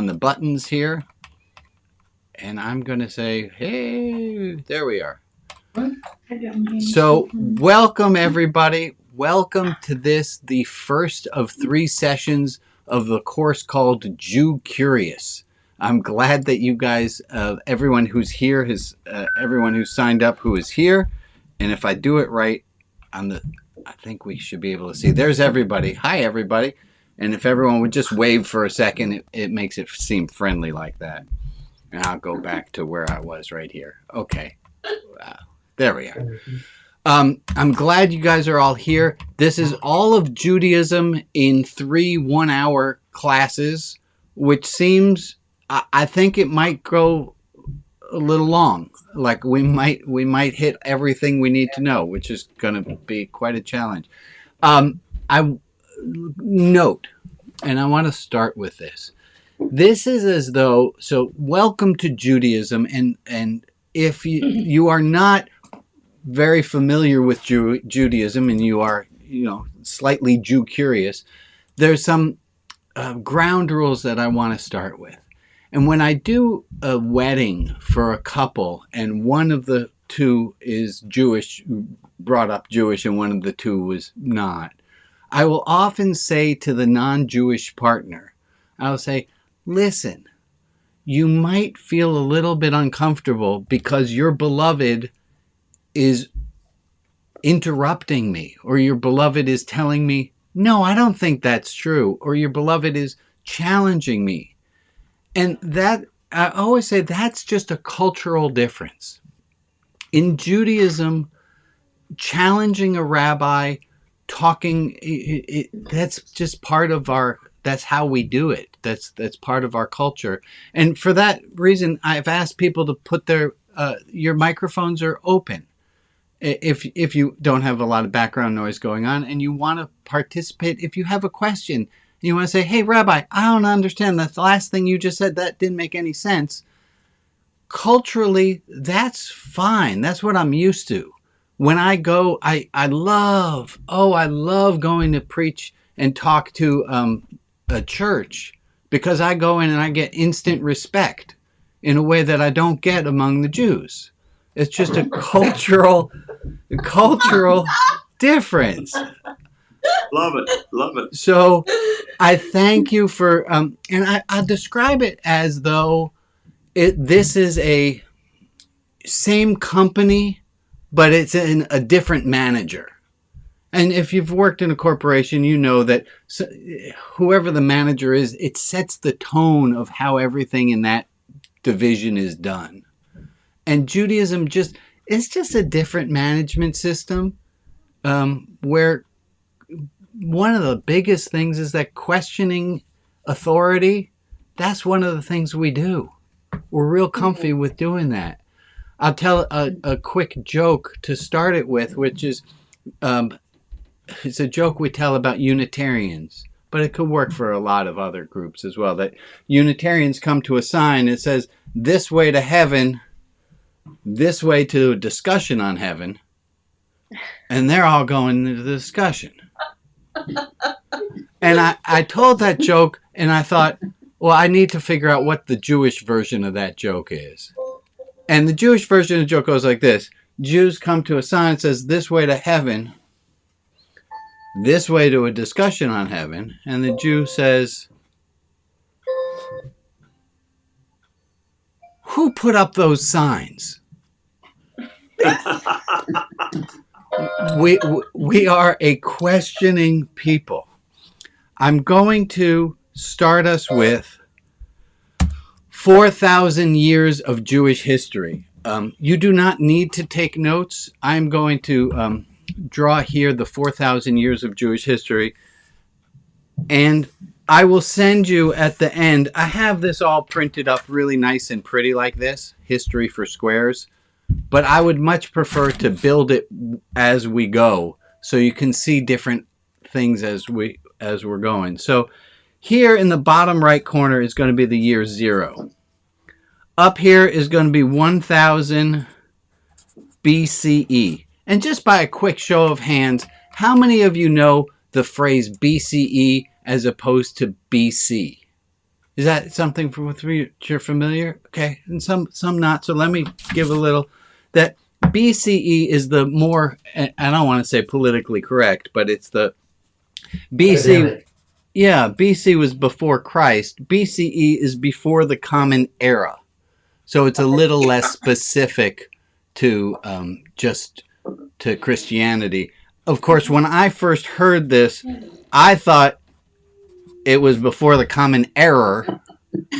on the buttons here. And I'm going to say, hey, there we are. So welcome, everybody. Welcome to this, the first of 3 sessions of the course called Jew Curious. I'm glad that you guys, everyone who's here, everyone who's signed up who is here. And if I do it right, I think we should be able to see. There's everybody. Hi, everybody. And if everyone would just wave for a second, it makes it seem friendly like that. And I'll go back to where I was right here. Okay. There we are. I'm glad you guys are all here. This is all of Judaism in 3 one-hour classes, which seems, I think it might go a little long. Like we might hit everything we need to know, which is going to be quite a challenge. I note, and I want to start with this. This is as though, so welcome to Judaism, and if you are not very familiar with Judaism and you are, slightly Jew curious, there's some ground rules that I want to start with. And when I do a wedding for a couple and one of the two is Jewish, brought up Jewish, and one of the two was not, I will often say to the non-Jewish partner, I'll say, listen, you might feel a little bit uncomfortable because your beloved is interrupting me, or your beloved is telling me, no, I don't think that's true, or your beloved is challenging me. And that, I always say, that's just a cultural difference. In Judaism, challenging a rabbi, talking, that's just part of that's how we do it. That's part of our culture. And for that reason, I've asked people to put your microphones are open. If you don't have a lot of background noise going on and you want to participate, if you have a question, you want to say, hey, Rabbi, I don't understand. That's the last thing you just said. That didn't make any sense. Culturally, that's fine. That's what I'm used to. When I go, I love going to preach and talk to a church, because I go in and I get instant respect in a way that I don't get among the Jews. It's just a cultural difference. Love it. So I thank you for, and I describe it as though this is a same company, but it's in a different manager. And if you've worked in a corporation, you know that whoever the manager is, it sets the tone of how everything in that division is done. And Judaism it's just a different management system, where one of the biggest things is that questioning authority, that's one of the things we do. We're real comfy with doing that. I'll tell a quick joke to start it with, which is, it's a joke we tell about Unitarians, but it could work for a lot of other groups as well, that Unitarians come to a sign that says, this way to heaven, this way to a discussion on heaven, and they're all going to the discussion. And I told that joke, and I thought, well, I need to figure out what the Jewish version of that joke is. And the Jewish version of the joke goes like this. Jews come to a sign that says, this way to heaven, this way to a discussion on heaven, and the Jew says, who put up those signs? We are a questioning people. I'm going to start us with 4,000 years of Jewish history. You do not need to take notes. I'm going to draw here the 4,000 years of Jewish history. And I will send you at the end. I have this all printed up really nice and pretty like this, History for Squares. But I would much prefer to build it as we go, so you can see different things as we're going. So here in the bottom right corner is going to be the year 0. Up here is going to be 1000 BCE. And just by a quick show of hands, how many of you know the phrase BCE as opposed to BC? Is that something with which you're familiar? Okay, and some not. So let me give a little. That BCE is the more, I don't want to say politically correct, but it's the BC. Academic. Yeah, BC was before Christ. BCE is before the Common Era. So it's a little less specific to just to Christianity. Of course, when I first heard this, I thought it was before the Common Era.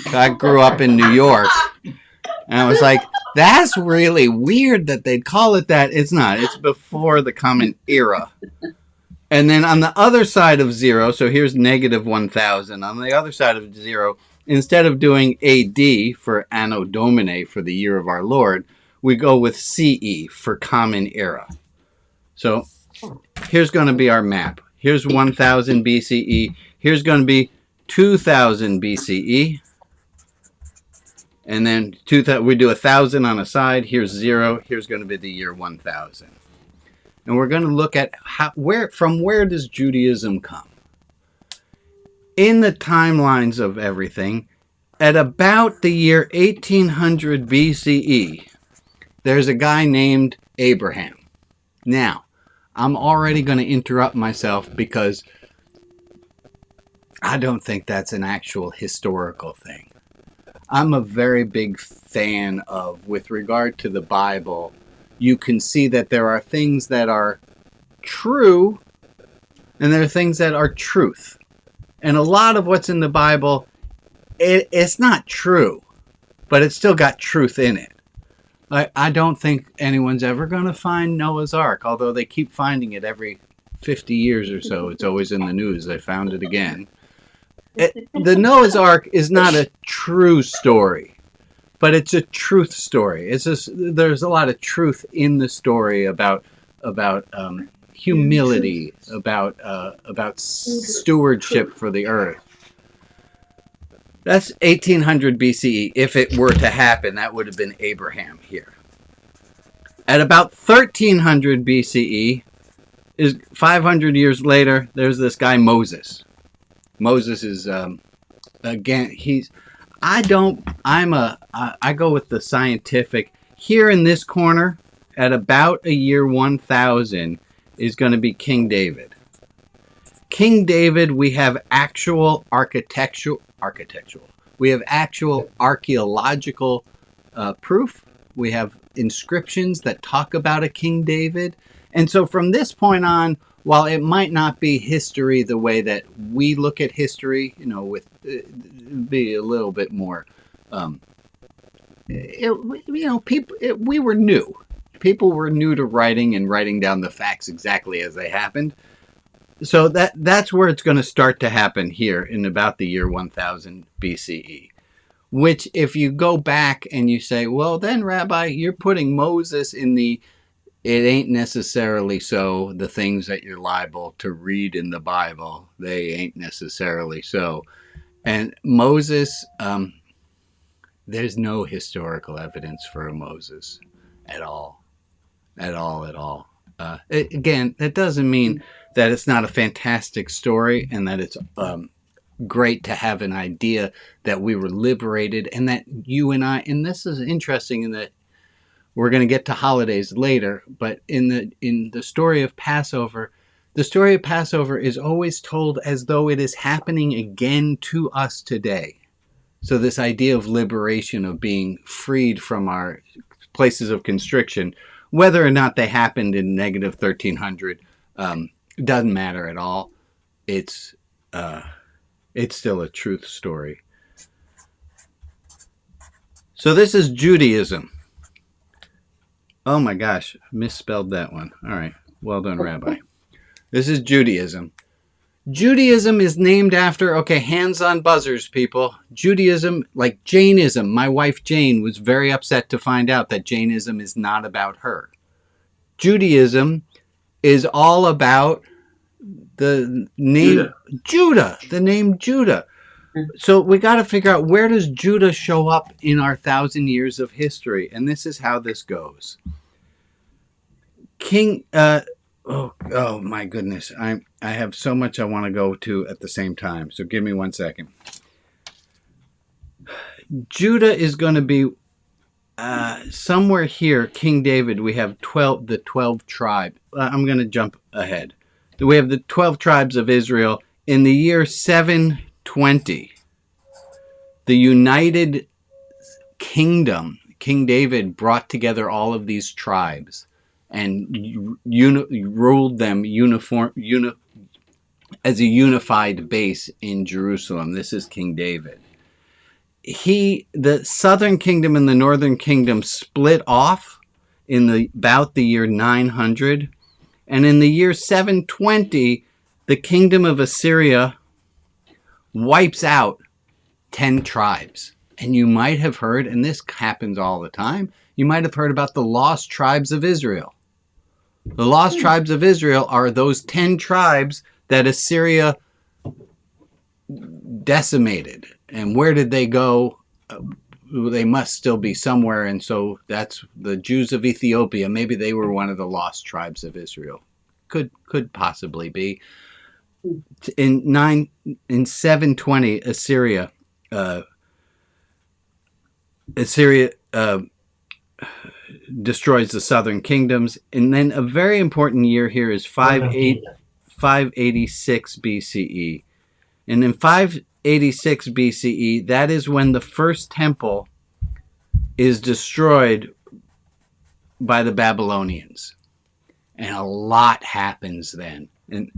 I grew up in New York, and I was like, that's really weird that they'd call it that. It's not. It's before the Common Era. And then on the other side of 0, so here's negative 1000. On the other side of 0, instead of doing AD for Anno Domini, for the year of our Lord, we go with CE for Common Era. So here's going to be our map. Here's 1000 BCE. Here's going to be 2000 BCE. And then we do 1000 on a side. Here's 0. Here's going to be the year 1000. And we're going to look at from where does Judaism come? In the timelines of everything, at about the year 1800 BCE, there's a guy named Abraham. Now, I'm already going to interrupt myself because I don't think that's an actual historical thing. I'm a very big fan of, with regard to the Bible, you can see that there are things that are true and there are things that are truth. And a lot of what's in the Bible, it's not true, but it's still got truth in it. I don't think anyone's ever going to find Noah's Ark, although they keep finding it every 50 years or so. It's always in the news. They found it again. The Noah's Ark is not a true story, but it's a truth story. It's just, there's a lot of truth in the story about humility, about stewardship for the earth. That's 1800 BCE. If it were to happen, that would have been Abraham here. At about 1300 BCE, is 500 years later, there's this guy Moses. Moses is again. I go with the scientific. Here in this corner, at about a year 1000, is going to be King David. King David, we have actual architectural. We have actual archaeological proof. We have inscriptions that talk about a King David. And so from this point on, while it might not be history the way that we look at history, with be a little bit more, we were new. People were new to writing and writing down the facts exactly as they happened. So that's where it's going to start to happen here in about the year 1000 BCE. Which, if you go back and you say, well, then, Rabbi, you're putting Moses in the, it ain't necessarily so, the things that you're liable to read in the Bible, they ain't necessarily so. And Moses, there's no historical evidence for a Moses at all. Again, that doesn't mean that it's not a fantastic story and that it's great to have an idea that we were liberated and that you and I, and this is interesting in that we're going to get to holidays later, but in the story of Passover, the story of Passover is always told as though it is happening again to us today. So this idea of liberation, of being freed from our places of constriction, whether or not they happened in negative 1300, doesn't matter at all. It's still a truth story. So this is Judaism. Oh my gosh, misspelled that one. All right, well done, Rabbi. This is Judaism. Judaism is named after, okay, hands on buzzers, people. Judaism, like Jainism. My wife Jane was very upset to find out that Jainism is not about her. Judaism is all about the name Judah, the name Judah. So we got to figure out, where does Judah show up in our 1,000 years of history? And this is how this goes. Oh my goodness. I have so much I want to go to at the same time. So give me 1 second. Judah is going to be somewhere here. King David, we have the 12 tribes. I'm going to jump ahead. We have the 12 tribes of Israel. In the year 720, the United Kingdom, King David brought together all of these tribes and ruled them as a unified base in Jerusalem. This is King David. The southern kingdom and the northern kingdom split off in about the year 900. And in the year 720, the kingdom of Assyria wipes out 10 tribes. And you might have heard, and this happens all the time, you might have heard about the lost tribes of Israel. The lost tribes of Israel are those 10 tribes that Assyria decimated. And where did they go? They must still be somewhere. And so that's the Jews of Ethiopia. Maybe they were one of the lost tribes of Israel. Could possibly be. In 720, Assyria destroys the southern kingdoms. And then a very important year here is 586 BCE. And in 586 BCE, that is when the first temple is destroyed by the Babylonians. And a lot happens then. And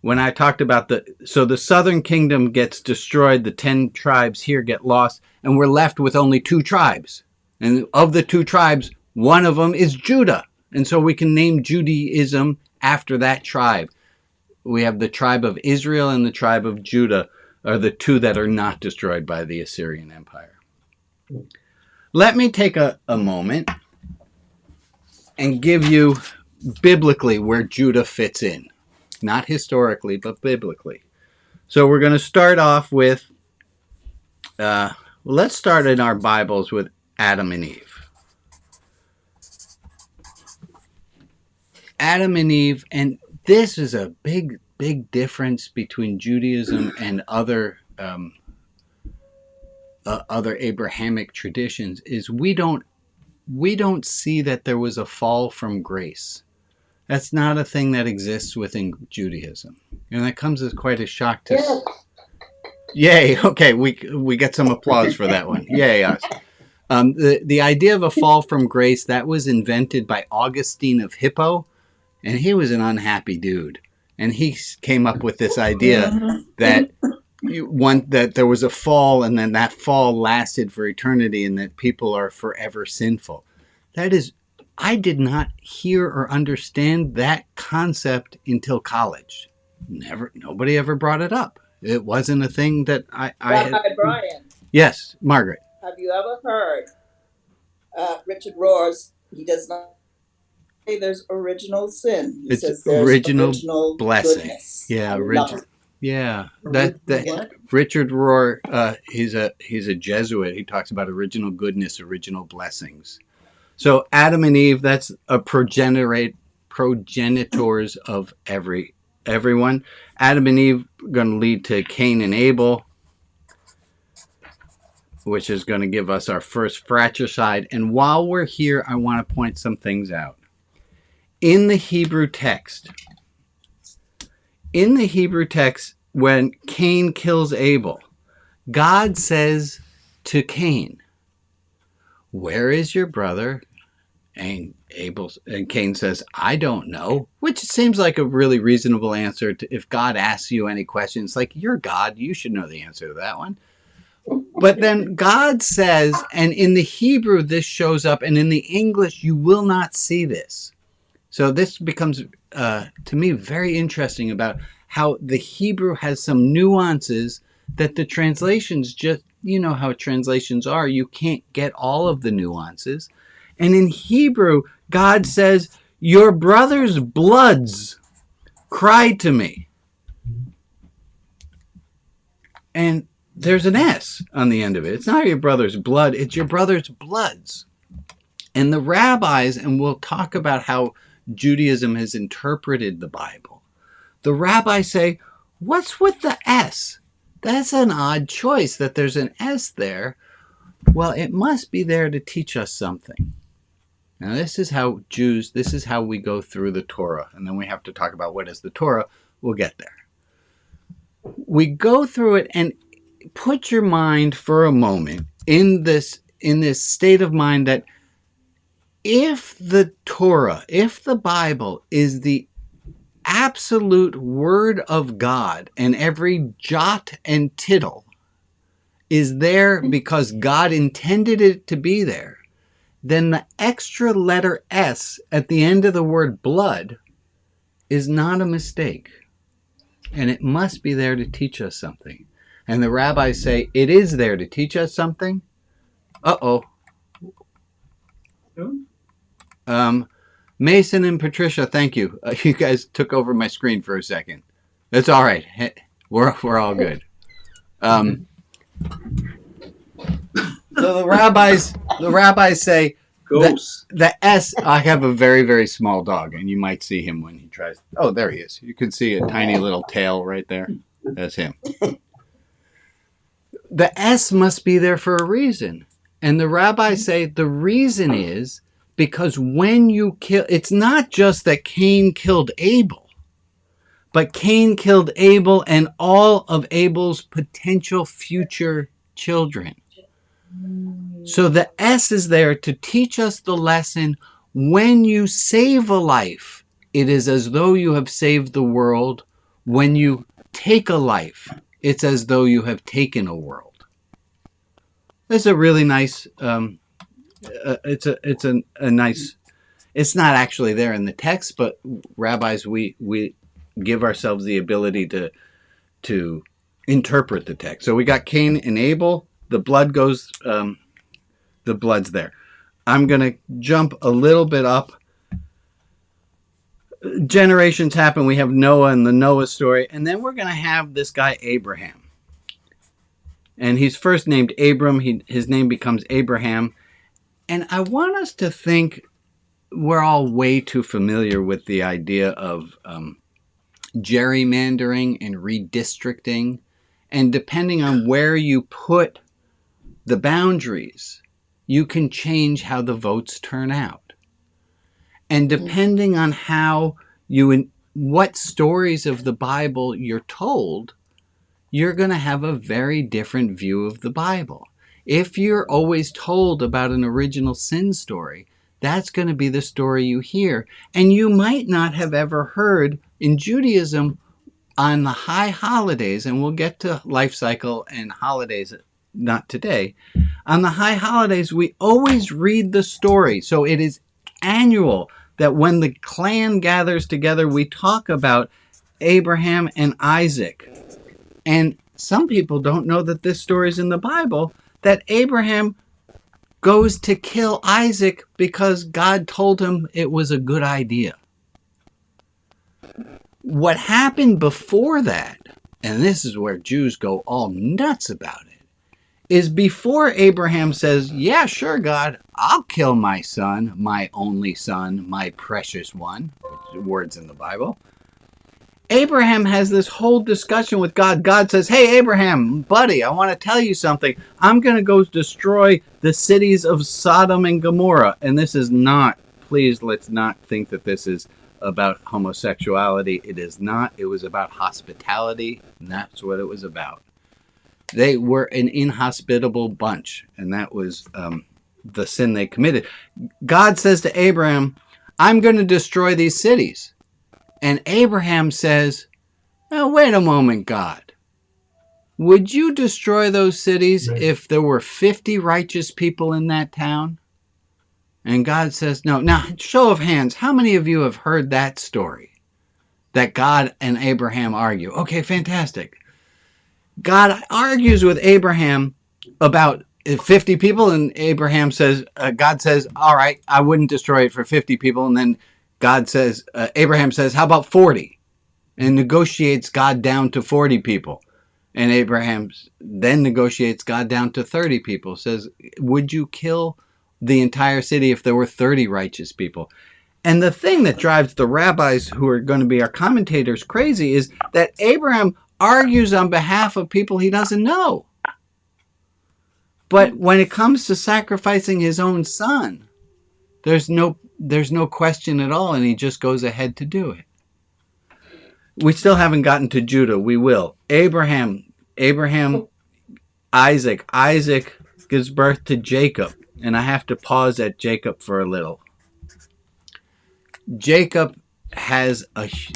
when I talked about the southern kingdom gets destroyed, the 10 tribes here get lost, and we're left with only 2 tribes. And of the 2 tribes, one of them is Judah. And so we can name Judaism after that tribe. We have the tribe of Israel and the tribe of Judah are the 2 that are not destroyed by the Assyrian Empire. Let me take a moment and give you biblically where Judah fits in. Not historically, but biblically. So we're going to start off with, let's start in our Bibles with Adam and Eve. Adam and Eve, and this is a big difference between Judaism and other Abrahamic traditions, is we don't see that there was a fall from grace. That's not a thing that exists within Judaism. And that comes as quite a shock to us. Yay, okay, we get some applause for that one. Yay, us. The idea of a fall from grace, that was invented by Augustine of Hippo, and he was an unhappy dude. And he came up with this idea that that there was a fall, and then that fall lasted for eternity, and that people are forever sinful. I did not hear or understand that concept until college. Nobody ever brought it up. It wasn't a thing that I had. Brian. Yes, Margaret. Have you ever heard Richard Rohr's? He does not say there's original sin. He says there's original blessing. Goodness. Yeah, that Richard Rohr. He's a Jesuit. He talks about original goodness, original blessings. So Adam and Eve, that's a progenitors of everyone. Adam and Eve are going to lead to Cain and Abel, which is going to give us our first fratricide. And while we're here, I want to point some things out. In the Hebrew text, when Cain kills Abel, God says to Cain, "Where is your brother?" And Cain says, "I don't know," which seems like a really reasonable answer to if God asks you any questions. Like, you're God, you should know the answer to that one. But then God says, and in the Hebrew this shows up, and in the English you will not see this. So this becomes, to me, very interesting about how the Hebrew has some nuances that the translations just, you know how translations are, you can't get all of the nuances. And in Hebrew, God says, "Your brother's bloods cried to me." And there's an S on the end of it. It's not your brother's blood, it's your brother's bloods. And the rabbis, and we'll talk about how Judaism has interpreted the Bible, the rabbis say, what's with the S? That's an odd choice that there's an S there. Well, it must be there to teach us something. Now, this is how we go through the Torah. And then we have to talk about what is the Torah. We'll get there. We go through it, and put your mind for a moment in this state of mind that if the Torah, if the Bible is the absolute word of God, and every jot and tittle is there because God intended it to be there, then the extra letter S at the end of the word blood is not a mistake. And it must be there to teach us something. And the rabbis say, it is there to teach us something. Uh-oh. Mason and Patricia, thank you. You guys took over my screen for a second. That's all right. We're all good. So the rabbis say the S. I have a very, very small dog, and you might see him when he tries. Oh, there he is. You can see a tiny little tail right there. That's him. The S must be there for a reason. And the rabbis say the reason is because when you kill, it's not just that Cain killed Abel, but Cain killed Abel and all of Abel's potential future children. So the S is there to teach us the lesson. When you save a life, it is as though you have saved the world. When you take a life, it's as though you have taken a world. It's a really nice, it's a nice, it's not actually there in the text, but rabbis, we give ourselves the ability to interpret the text. So we got Cain and Abel. The blood goes, the blood's there. I'm going to jump a little bit up. Generations happen. We have Noah and the Noah story. And then we're going to have this guy, Abraham. And he's first named Abram. His name becomes Abraham. And I want us to think we're all way too familiar with the idea of gerrymandering and redistricting. And depending on where you put the boundaries, you can change how the votes turn out. And depending on how what stories of the Bible you're told, you're going to have a very different view of the Bible. If you're always told about an original sin story, that's going to be the story you hear. And you might not have ever heard in Judaism on the high holidays, and we'll get to life cycle and holidays, not today. On the high holidays, we always read the story. So it is annual that when the clan gathers together, we talk about Abraham and Isaac. And some people don't know that this story is in the Bible, that Abraham goes to kill Isaac because God told him it was a good idea. What happened before that, and this is where Jews go all nuts about it, is before Abraham says, yeah, sure, God, I'll kill my son, my only son, my precious one, words in the Bible. Abraham has this whole discussion with God. God says, hey, Abraham, buddy, I want to tell you something. I'm going to go destroy the cities of Sodom and Gomorrah. And this is not, please, let's not think that this is about homosexuality. It is not. It was about hospitality, and that's what it was about. They were an inhospitable bunch, and that was the sin they committed. God says to Abraham, I'm going to destroy these cities. And Abraham says, oh, wait a moment, God. Would you destroy those cities if there were 50 righteous people in that town? And God says, no. Now, show of hands, how many of you have heard that story? That God and Abraham argue. Okay, fantastic. God argues with Abraham about 50 people, and Abraham says, God says, all right, I wouldn't destroy it for 50 people. And then God says, Abraham says, how about 40? And negotiates God down to 40 people. And Abraham then negotiates God down to 30 people. Says, would you kill the entire city if there were 30 righteous people? And the thing that drives the rabbis, who are going to be our commentators, crazy is that Abraham argues on behalf of people he doesn't know. But when it comes to sacrificing his own son, there's no question at all, and he just goes ahead to do it. We still haven't gotten to Judah. We will. Abraham, Isaac gives birth to Jacob. And I have to pause at Jacob for a little. Jacob has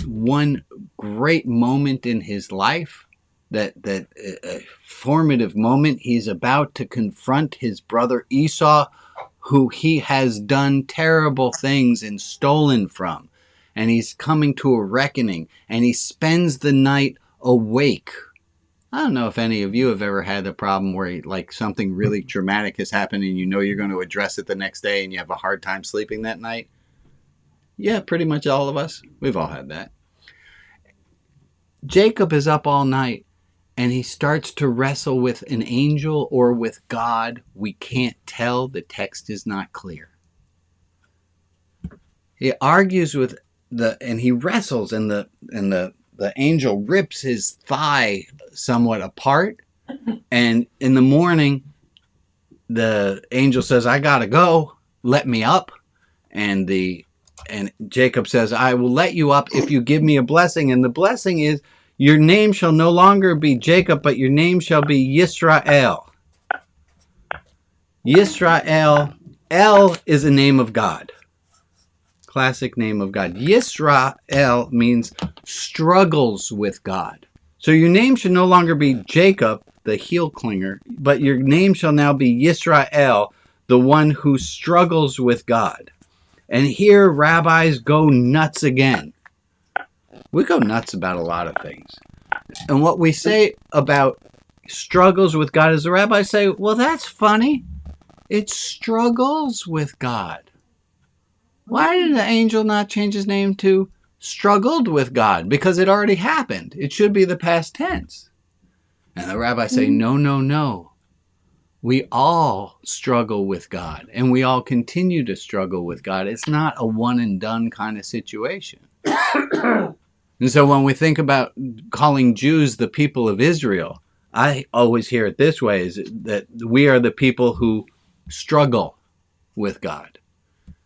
one great moment in his life, that a formative moment. He's about to confront his brother Esau, who he has done terrible things and stolen from. And he's coming to a reckoning, and he spends the night awake. I don't know if any of you have ever had a problem where like something really traumatic has happened and you know you're going to address it the next day and you have a hard time sleeping that night. Yeah, pretty much all of us. We've all had that. Jacob is up all night and he starts to wrestle with an angel or with God. We can't tell. The text is not clear. He argues with and he wrestles, and the angel rips his thigh somewhat apart. And in the morning, the angel says, I gotta go, let me up. And Jacob says, I will let you up if you give me a blessing. And the blessing is, your name shall no longer be Jacob, but your name shall be Yisrael. Yisrael. El is a name of God. Classic name of God. Yisrael means struggles with God. So your name should no longer be Jacob, the heel clinger, but your name shall now be Yisrael, the one who struggles with God. And here rabbis go nuts again. We go nuts about a lot of things. And what we say about struggles with God is the rabbis say, well, that's funny. It struggles with God. Why did the angel not change his name to struggled with God? Because it already happened. It should be the past tense. And the rabbis say, no. We all struggle with God, and we all continue to struggle with God. It's not a one and done kind of situation. And so when we think about calling Jews the people of Israel, I always hear it this way, is that we are the people who struggle with God.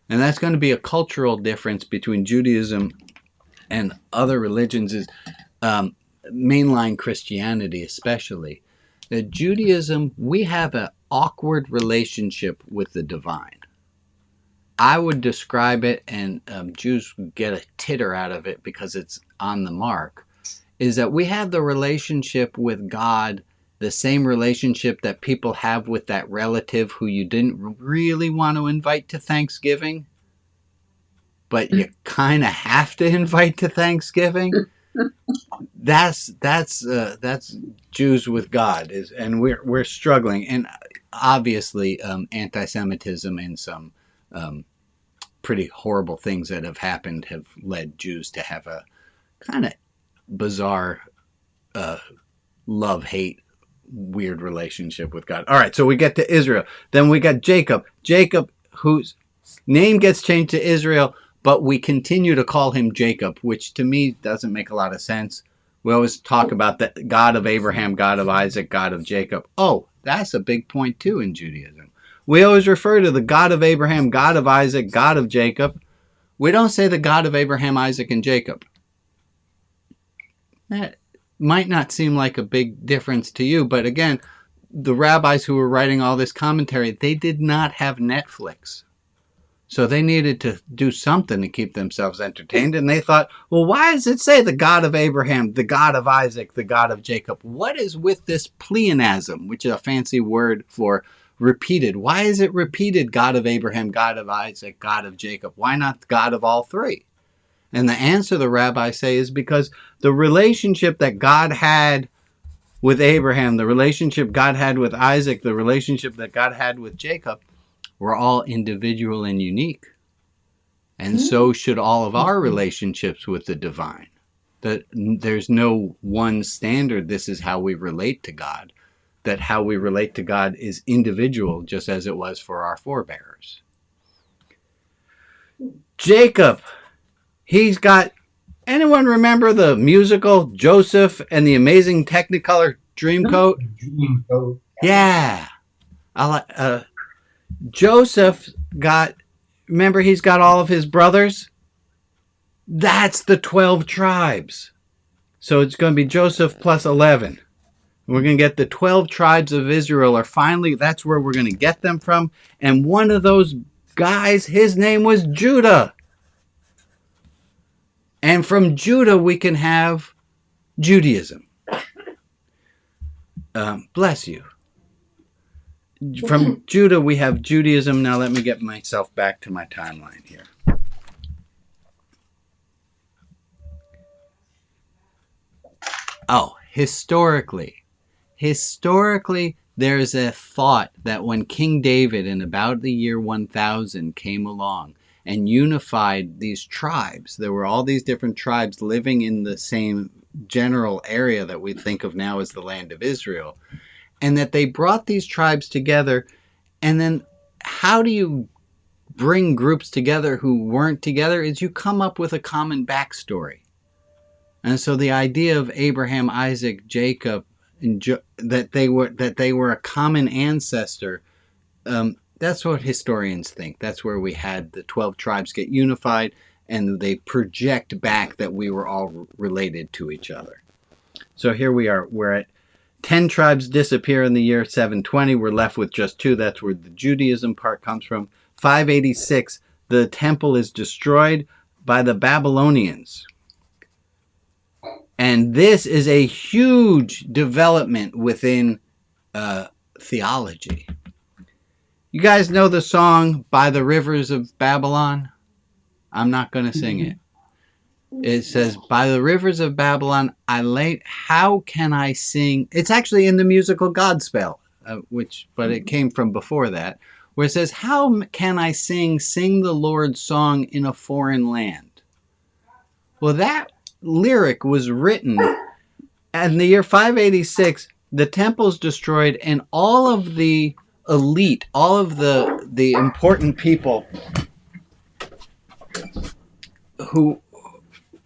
And that's going to be a cultural difference between Judaism and other religions, is mainline Christianity especially. That Judaism, we have an awkward relationship with the divine. I would describe it, and Jews get a titter out of it because it's on the mark, is that we have the relationship with God, the same relationship that people have with that relative who you didn't really want to invite to Thanksgiving, but you kind of have to invite to Thanksgiving. That's Jews with God, and we're struggling, and obviously anti-Semitism and some pretty horrible things that have happened have led Jews to have a kind of bizarre love-hate weird relationship with God. All right, so we get to Israel. Then we got Jacob, whose name gets changed to Israel, but we continue to call him Jacob, which to me doesn't make a lot of sense. We always talk about the God of Abraham, God of Isaac, God of Jacob. Oh, that's a big point too in Judaism. We always refer to the God of Abraham, God of Isaac, God of Jacob. We don't say the God of Abraham, Isaac, and Jacob. That might not seem like a big difference to you, but again, the rabbis who were writing all this commentary, they did not have Netflix. So they needed to do something to keep themselves entertained. And they thought, well, why does it say the God of Abraham, the God of Isaac, the God of Jacob? What is with this pleonasm, which is a fancy word for repeated? Why is it repeated, God of Abraham, God of Isaac, God of Jacob? Why not God of all three? And the answer the rabbis say is because the relationship that God had with Abraham, the relationship God had with Isaac, the relationship that God had with Jacob, were all individual and unique. And so should all of our relationships with the divine. That there's no one standard, this is how we relate to God. That how we relate to God is individual, just as it was for our forebears. Jacob, he's got Anyone remember the musical Joseph and the Amazing Technicolor Dreamcoat? Dreamcoat. Yeah. Joseph got, remember he's got all of his brothers? That's the 12 tribes. So it's going to be Joseph plus 11. We're going to get the 12 tribes of Israel are finally, that's where we're going to get them from. And one of those guys, his name was Judah. And from Judah, we can have Judaism. Bless you. From Judah, we have Judaism. Now let me get myself back to my timeline here. Oh, historically, there's a thought that when King David in about the year 1000 came along and unified these tribes, there were all these different tribes living in the same general area that we think of now as the land of Israel, and that they brought these tribes together. And then how do you bring groups together who weren't together is you come up with a common backstory. And so the idea of Abraham, Isaac, Jacob, and that they were a common ancestor, that's what historians think. That's where we had the 12 tribes get unified, and they project back that we were all related to each other. So here we are. We're at 10 tribes disappear in the year 720. We're left with just 2. That's where the Judaism part comes from. 586, the temple is destroyed by the Babylonians. And this is a huge development within theology. You guys know the song By the Rivers of Babylon? I'm not going to sing it. It says, by the rivers of Babylon, how can I sing? It's actually in the musical Godspell, but it came from before that, where it says, how can I sing the Lord's song in a foreign land? Well, that lyric was written in the year 586. The temple's destroyed, and all of the elite, all of the important people who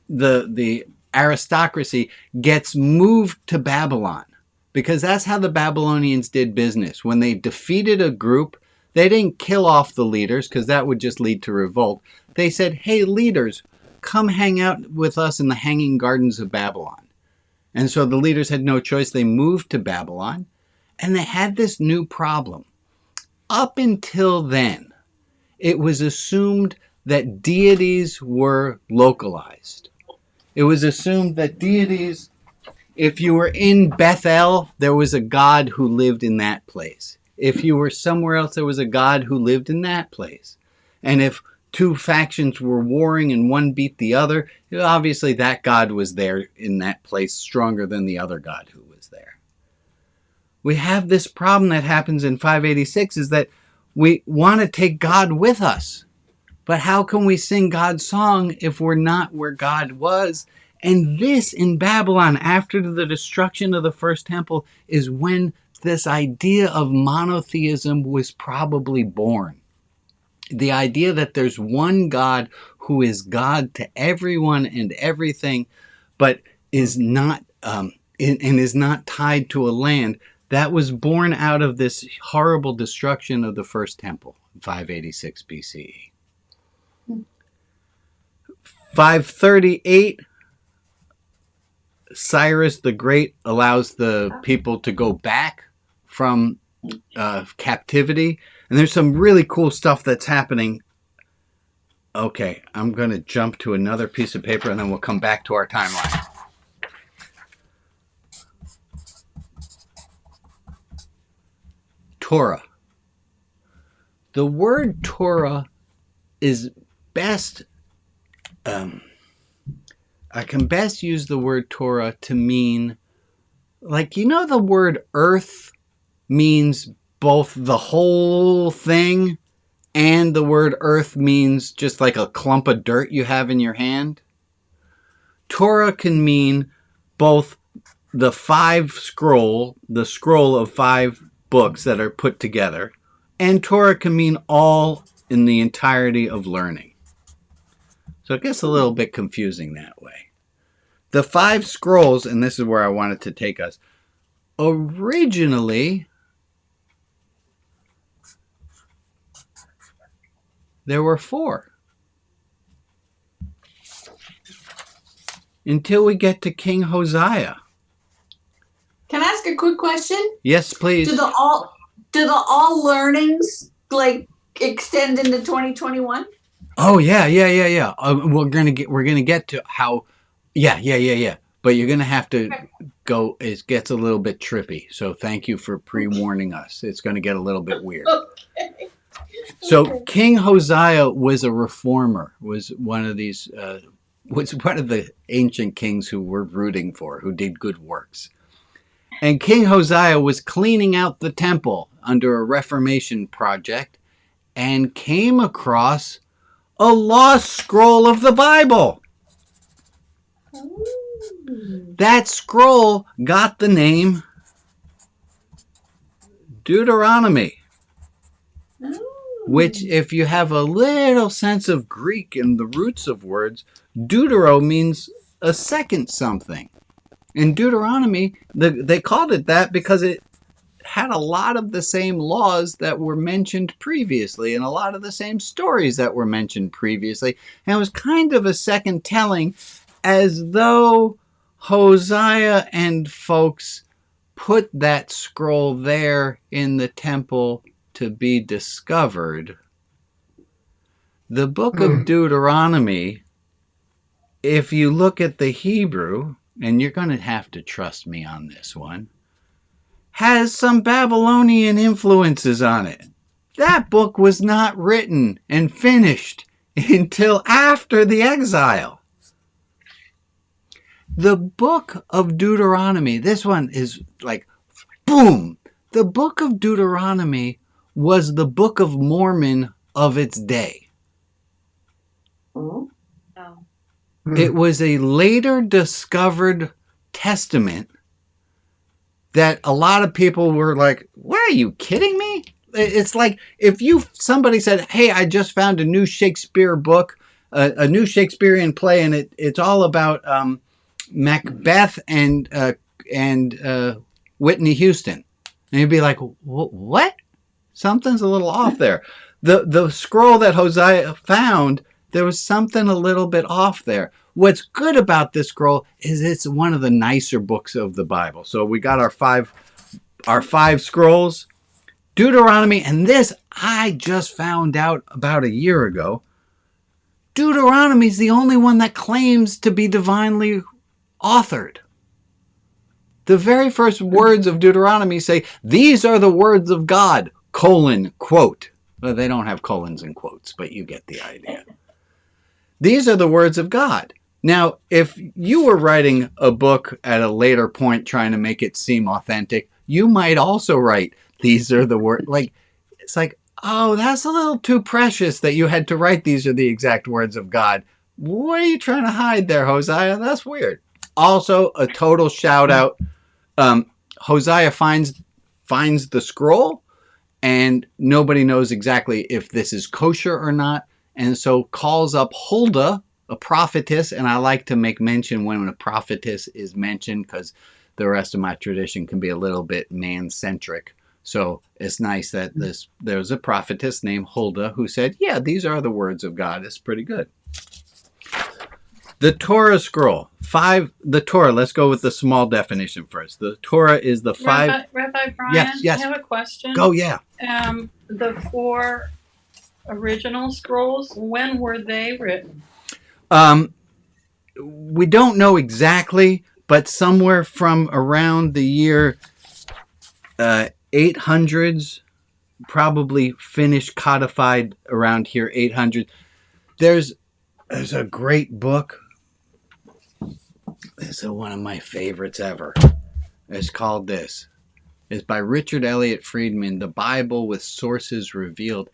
the aristocracy gets moved to Babylon, because that's how the Babylonians did business. When they defeated a group, they didn't kill off the leaders because that would just lead to revolt. They said, hey, leaders, come hang out with us in the Hanging Gardens of Babylon. And so the leaders had no choice. They moved to Babylon, and they had this new problem. Up until then, it was assumed that deities were localized. It was assumed that deities, if you were in Bethel, there was a god who lived in that place. If you were somewhere else, there was a god who lived in that place. And if 2 factions were warring and one beat the other, obviously that god was there in that place stronger than the other god who was there. We have this problem that happens in 586 is that we want to take God with us. But how can we sing God's song if we're not where God was? And this in Babylon, after the destruction of the first temple, is when this idea of monotheism was probably born. The idea that there's one God who is God to everyone and everything, but is not and is not tied to a land, that was born out of this horrible destruction of the first temple, 586 BCE. 538, Cyrus the Great allows the people to go back from captivity. And there's some really cool stuff that's happening. Okay, I'm going to jump to another piece of paper and then we'll come back to our timeline. Torah. The word Torah is best... I can best use the word Torah to mean, like, you know, the word earth means both the whole thing, and the word earth means just like a clump of dirt you have in your hand. Torah can mean both the scroll of 5 books that are put together, and Torah can mean all in the entirety of learning. So it gets a little bit confusing that way. The 5 scrolls, and this is where I wanted to take us. Originally, there were 4. Until we get to King Hosea. Can I ask a quick question? Yes, please. Do the all learnings like extend into 2021? Oh yeah. We're gonna get to how. Yeah. But you're gonna have to go. It gets a little bit trippy. So thank you for pre-warning us. It's gonna get a little bit weird. Okay. So King Hosea was a reformer. Was one of these. Was one of the ancient kings who we're rooting for, who did good works. And King Hosea was cleaning out the temple under a Reformation project and came across a lost scroll of the Bible. That scroll got the name Deuteronomy, which, if you have a little sense of Greek and the roots of words, Deutero means a second something. In Deuteronomy, they called it that because it had a lot of the same laws that were mentioned previously and a lot of the same stories that were mentioned previously. And it was kind of a second telling, as though Hosea and folks put that scroll there in the temple to be discovered. The book of Deuteronomy, if you look at the Hebrew, and you're going to have to trust me on this one, has some Babylonian influences on it. That book was not written and finished until after the exile. The book of Deuteronomy, this one is like, boom! The book of Deuteronomy was the Book of Mormon of its day. Oh. It was a later discovered testament that a lot of people were like, what, are you kidding me? It's like if somebody said, hey, I just found a new Shakespeare book, a new Shakespearean play, and it's all about Macbeth and Whitney Houston. And you'd be like, what? Something's a little off there. The scroll that Hosea found, there was something a little bit off there. What's good about this scroll is it's one of the nicer books of the Bible. So we got our five scrolls, Deuteronomy, and this I just found out about a year ago. Deuteronomy is the only one that claims to be divinely authored. The very first words of Deuteronomy say, these are the words of God, quote. Well, they don't have colons and quotes, but you get the idea. These are the words of God. Now, if you were writing a book at a later point trying to make it seem authentic, you might also write, these are the words. Like, it's like, oh, that's a little too precious that you had to write these are the exact words of God. What are you trying to hide there, Hosea? That's weird. Also, a total shout out. Hosea finds the scroll, and nobody knows exactly if this is kosher or not, and so calls up Huldah, a prophetess, and I like to make mention when a prophetess is mentioned because the rest of my tradition can be a little bit man-centric. So it's nice that there's a prophetess named Huldah who said, yeah, these are the words of God. It's pretty good. The Torah scroll. The Torah, let's go with the small definition first. The Torah is the 5... Rabbi Brian, yes. I have a question. Go, yeah. The 4 original scrolls, when were they written? We don't know exactly, but somewhere from around the year 800s, probably finished, codified around here, 800. There's a great book. This is one of my favorites ever. It's called this. It's by Richard Elliott Friedman, The Bible with Sources Revealed.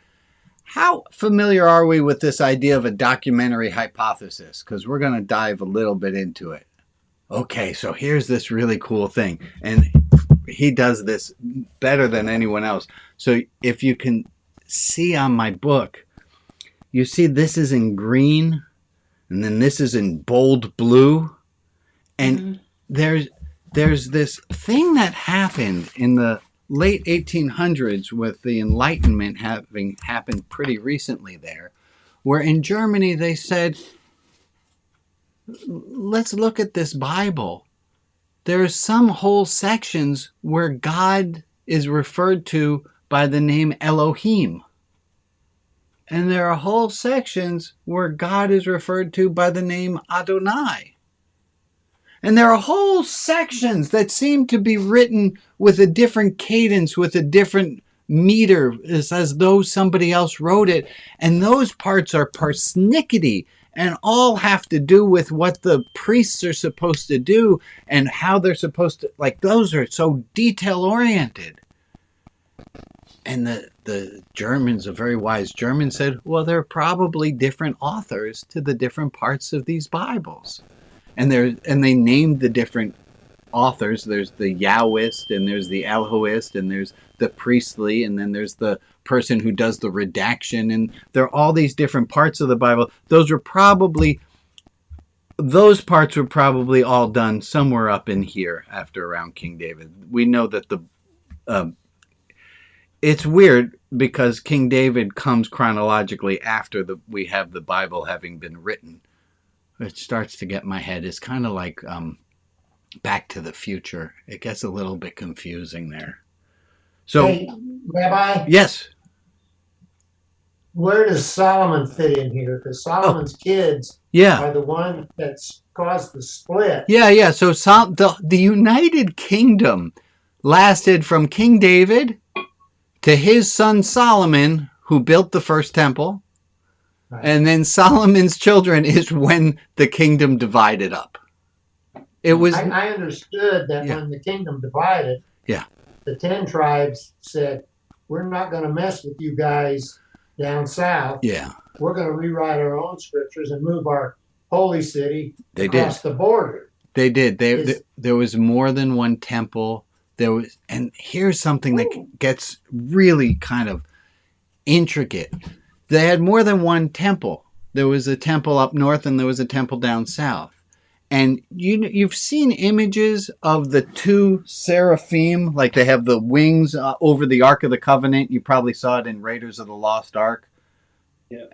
How familiar are we with this idea of a documentary hypothesis? Because we're going to dive a little bit into it. Okay, so here's this really cool thing. And he does this better than anyone else. So if you can see on my book, you see this is in green, and then this is in bold blue, And there's this thing that happened in the late 1800s with the Enlightenment having happened pretty recently there, where in Germany they said, let's look at this Bible. There are some whole sections where God is referred to by the name Elohim. And there are whole sections where God is referred to by the name Adonai. And there are whole sections that seem to be written with a different cadence, with a different meter, as though somebody else wrote it. And those parts are persnickety and all have to do with what the priests are supposed to do and how they're supposed to, like, those are so detail-oriented. And the Germans, a very wise German, said, well, there are probably different authors to the different parts of these Bibles. And they named the different authors. There's the Yahwist, and there's the Elohist, and there's the priestly, and then there's the person who does the redaction. And there are all these different parts of the Bible. Those parts were probably all done somewhere up in here after around King David. We know that it's weird because King David comes chronologically after we have the Bible having been written. It starts to get my head. It's kind of like Back to the Future. It gets a little bit confusing there. So, hey, Rabbi? Yes. Where does Solomon fit in here? Because Solomon's kids are the one that's caused the split. Yeah. So the United Kingdom lasted from King David to his son Solomon, who built the first temple. Right. And then Solomon's children is when the kingdom divided up. It was. I understood that when the kingdom divided, the 10 tribes said, we're not going to mess with you guys down south. Yeah. We're going to rewrite our own scriptures and move our holy city across the border. They did. There was more than one temple. And here's something that gets really kind of intricate. They had more than one temple. There was a temple up north and there was a temple down south. And you've seen images of the two seraphim, like they have the wings over the Ark of the Covenant. You probably saw it in Raiders of the Lost Ark. Yeah.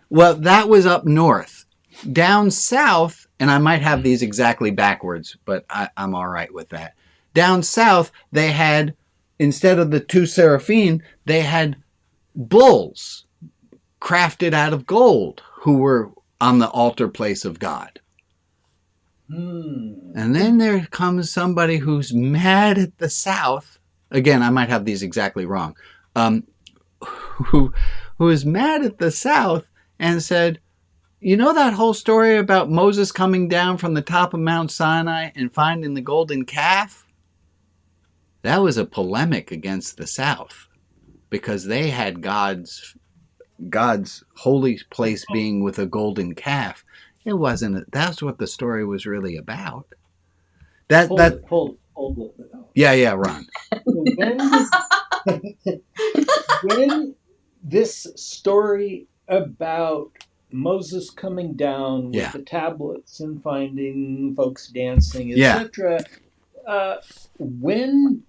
Well, that was up north. Down south, and I might have these exactly backwards, but I'm all right with that. Down south, they had, instead of the two seraphim, they had bulls crafted out of gold who were on the altar place of God. And then there comes somebody who's mad at the South. Again, I might have these exactly wrong. Who is mad at the South and said, you know that whole story about Moses coming down from the top of Mount Sinai and finding the golden calf? That was a polemic against the South because they had God's holy place being with a golden calf. It wasn't. That's what the story was really about. Hold. Yeah, Ron. When this story about Moses coming down with the tablets and finding folks dancing, etc. When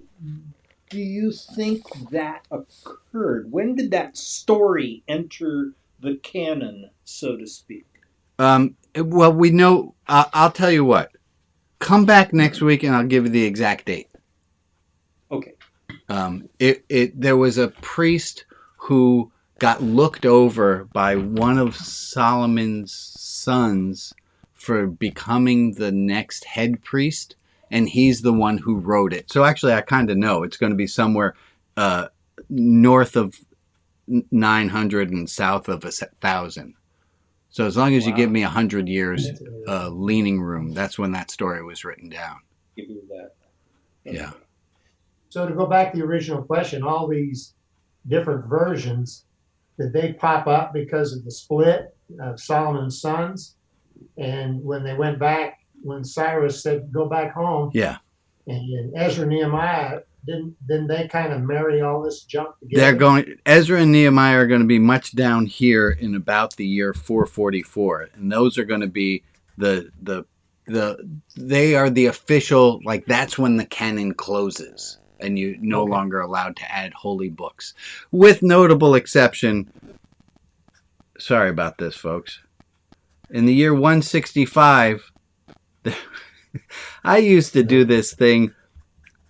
do you think that occurred? When did that story enter the canon, so to speak? Well, we know. I'll tell you what. Come back next week, and I'll give you the exact date. Okay. There was a priest who got looked over by one of Solomon's sons for becoming the next head priest, and he's the one who wrote it. So actually, I kind of know it's going to be somewhere north of 900 and south of 1,000. So as long as you give me 100 years leaning room, that's when that story was written down. Give you that. Yeah. So to go back to the original question, all these different versions, did they pop up because of the split of Solomon's sons? And when they went back, when Cyrus said, go back home, and Ezra and Nehemiah, didn't they kind of marry all this junk together? Ezra and Nehemiah are going to be much down here in about the year 444. And those are going to be the they are the official, like that's when the canon closes and you're no Okay. longer allowed to add holy books, with notable exception. Sorry about this, folks. In the year 165, I used to do this thing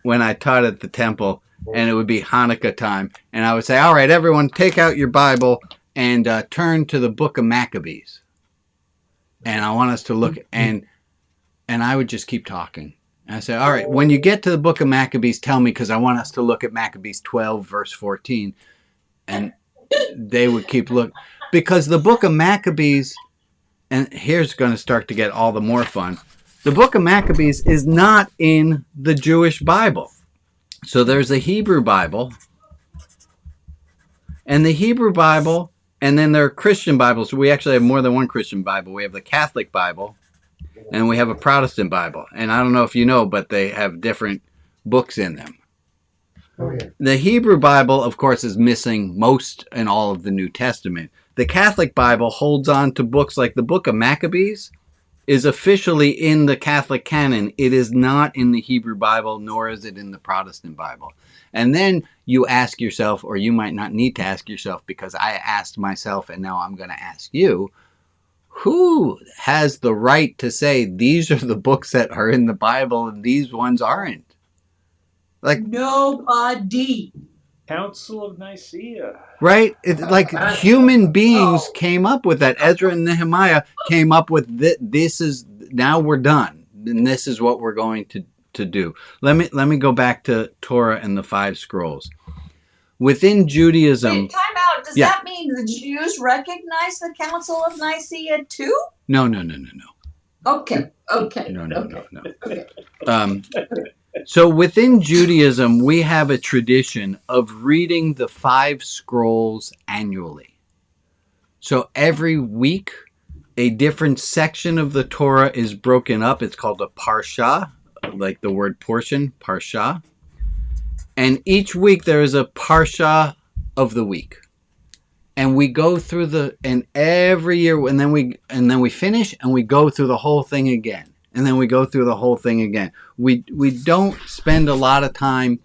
when I taught at the temple, and it would be Hanukkah time, and I would say, all right, everyone, take out your Bible and turn to the book of Maccabees. And I want us to look, and I would just keep talking. And I said, all right, when you get to the book of Maccabees, tell me, because I want us to look at Maccabees 12, verse 14. And they would keep looking. Because the book of Maccabees, and here's going to start to get all the more fun, the book of Maccabees is not in the Jewish Bible. So there's a Hebrew Bible, and the Hebrew Bible, and then there are Christian Bibles. We actually have more than one Christian Bible. We have the Catholic Bible, and we have a Protestant Bible. And I don't know if you know, but they have different books in them. Oh, yeah. The Hebrew Bible, of course, is missing most and all of the New Testament. The Catholic Bible holds on to books like the book of Maccabees is officially in the Catholic canon. It is not in the Hebrew Bible, nor is it in the Protestant Bible. And then you ask yourself, or you might not need to ask yourself, because I asked myself and now I'm going to ask you, who has the right to say these are the books that are in the Bible and these ones aren't? Like, Nobody. Council of Nicaea. right? It's like human beings came up with that. Ezra and Nehemiah came up with this is, now we're done. And this is what we're going to do. Let me go back to Torah and the 5 scrolls. Within Judaism, Wait, time out. Does Yeah. that mean the Jews recognize the Council of Nicaea too? no. Okay. No. So within Judaism, we have a tradition of reading the 5 scrolls annually. So every week, a different section of the Torah is broken up. It's called a parsha, like the word portion, parsha. And each week there is a parsha of the week. And we go through and every year, and then we finish and we go through the whole thing again. And then we go through the whole thing again. We don't spend a lot of time,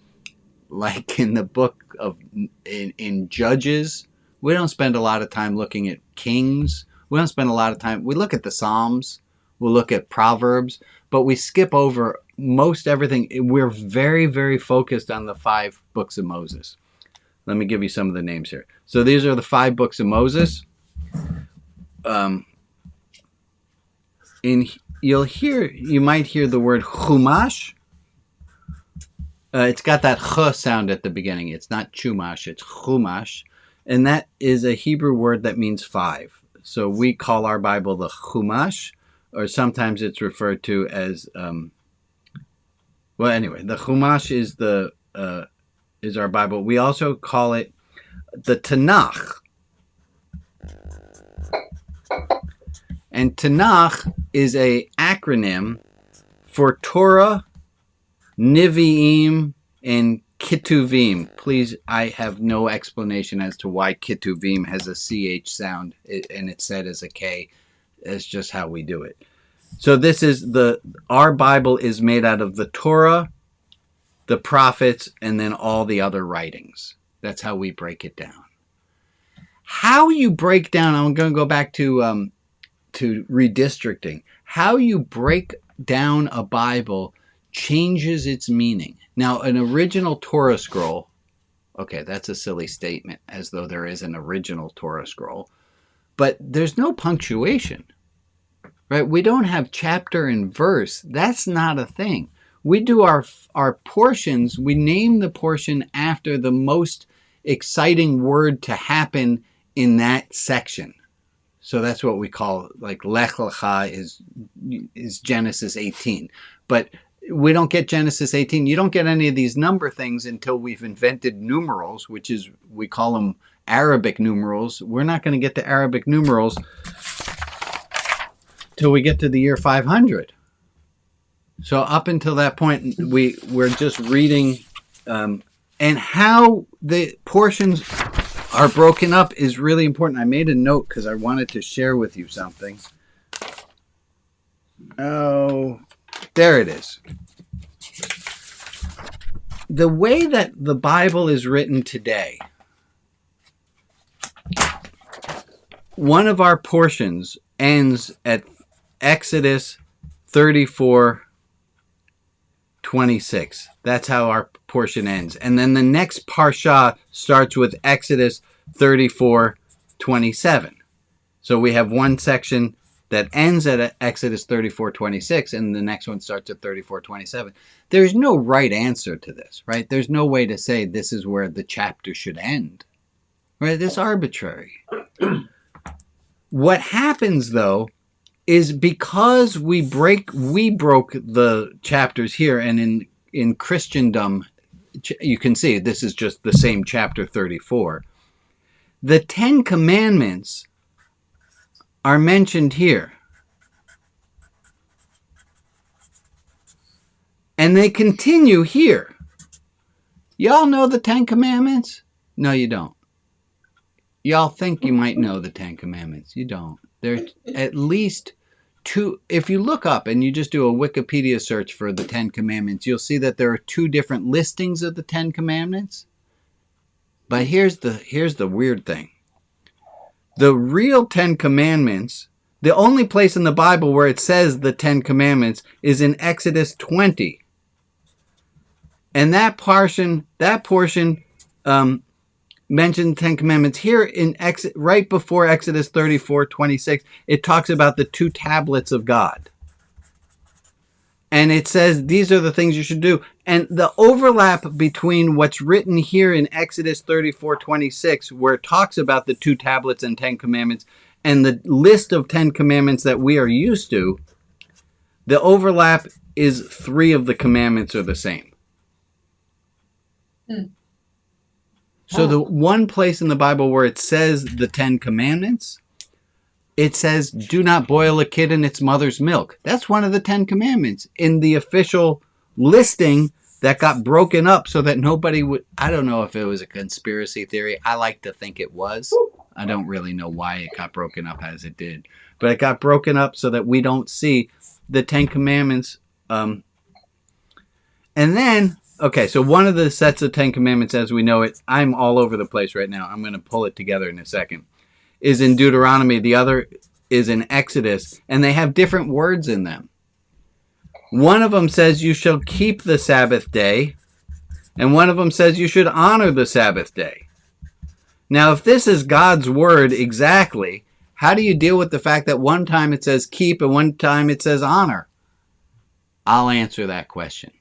like in the book of in Judges. We don't spend a lot of time looking at Kings. We don't spend a lot of time. We look at the Psalms. We'll look at Proverbs, but we skip over most everything. We're very, very focused on the 5 books of Moses. Let me give you some of the names here. So these are the 5 books of Moses. You might hear the word Chumash. It's got that ch sound at the beginning. It's not Chumash, it's Chumash. And that is a Hebrew word that means 5. So we call our Bible the Chumash, or sometimes it's referred to as, well, anyway, the Chumash is our Bible. We also call it the Tanakh. And Tanakh is a acronym for Torah, Nevi'im, and Ketuvim. Please, I have no explanation as to why Ketuvim has a CH sound and it's said as a K. It's just how we do it. So this is our Bible is made out of the Torah, the prophets, and then all the other writings. That's how we break it down. How you break down, I'm going to go back to redistricting. How you break down a Bible changes its meaning. Now, an original Torah scroll, okay, that's a silly statement, as though there is an original Torah scroll, but there's no punctuation, right? We don't have chapter and verse. That's not a thing. We do our portions, we name the portion after the most exciting word to happen in that section. So that's what we call, like, Lech Lecha is Genesis 18. But we don't get Genesis 18. You don't get any of these number things until we've invented numerals, which is, we call them Arabic numerals. We're not going to get to Arabic numerals till we get to the year 500. So up until that point, we're just reading, and how the portions are broken up is really important. I made a note because I wanted to share with you something. Oh, there it is. The way that the Bible is written today, one of our portions ends at Exodus 34:26. That's how our portion ends. And then the next parsha starts with Exodus 34:27. So we have one section that ends at Exodus 34:26, and the next one starts at 34:27. There's no right answer to this, right? There's no way to say this is where the chapter should end, right? It's arbitrary. What happens, though, is because we broke the chapters here, and in Christendom, you can see this is just the same chapter 34. The 10 Commandments are mentioned here. And they continue here. Y'all know the 10 Commandments? No, you don't. Y'all think you might know the 10 Commandments. You don't. There's at least two. If you look up and you just do a Wikipedia search for the 10 Commandments, you'll see that there are 2 different listings of the 10 Commandments. But here's the weird thing. The real 10 Commandments, the only place in the Bible where it says the 10 Commandments is in Exodus 20. And that portion mentioned 10 Commandments. Here in right before Exodus 34:26, it talks about the 2 tablets of God. And it says these are the things you should do. And the overlap between what's written here in Exodus 34:26, where it talks about the 2 tablets and 10 Commandments, and the list of 10 Commandments that we are used to, the overlap is 3 of the commandments are the same. So the one place in the Bible where it says the 10 Commandments, it says, do not boil a kid in its mother's milk. That's one of the 10 Commandments in the official listing that got broken up so that nobody would. I don't know if it was a conspiracy theory. I like to think it was. I don't really know why it got broken up as it did. But it got broken up so that we don't see the 10 Commandments. And then, okay, so one of the sets of 10 Commandments as we know it, I'm all over the place right now. I'm going to pull it together in a second. Is in Deuteronomy, the other is in Exodus, and they have different words in them. One of them says you shall keep the Sabbath day, and one of them says you should honor the Sabbath day. Now, if this is God's word exactly, how do you deal with the fact that one time it says keep and one time it says honor? I'll answer that question.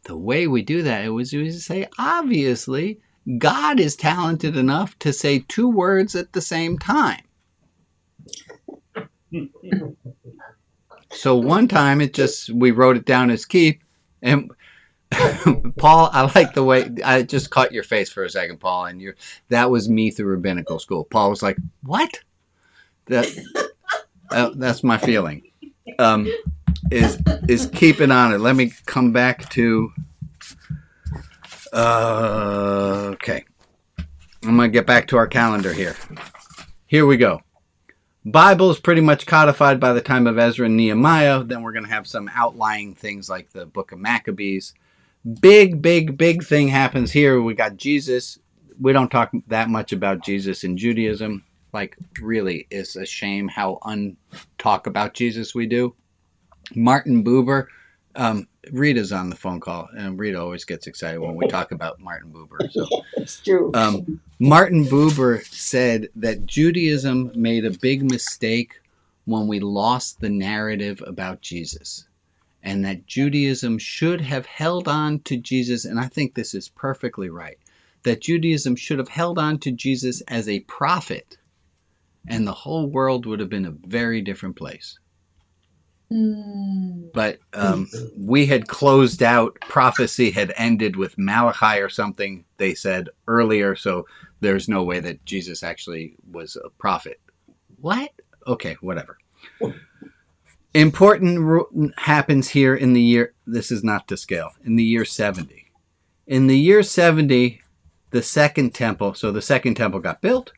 The way we do that is we say, obviously, God is talented enough to say 2 words at the same time. So one time we wrote it down as keep. And Paul, I like the way, I just caught your face for a second, Paul, and that was me through rabbinical school. Paul was like, what? That's my feeling. Is keep and honor. Let me come back to... okay. I'm going to get back to our calendar here. Here we go. Bible is pretty much codified by the time of Ezra and Nehemiah. Then we're going to have some outlying things like the book of Maccabees. Big thing happens here. We got Jesus. We don't talk that much about Jesus in Judaism. Like, really, it's a shame how untalk about Jesus we do. Martin Buber. Rita's on the phone call, and Rita always gets excited when we talk about Martin Buber. So, It's true. Martin Buber said that Judaism made a big mistake when we lost the narrative about Jesus, and that Judaism should have held on to Jesus, and I think this is perfectly right, that Judaism should have held on to Jesus as a prophet, and the whole world would have been a very different place. But we had closed out, prophecy had ended with Malachi or something, they said earlier, so there's no way that Jesus actually was a prophet. What? Okay, whatever. Important happens here in the year, this is not to scale, in the year 70. In the year 70, the second temple, so the second temple got built,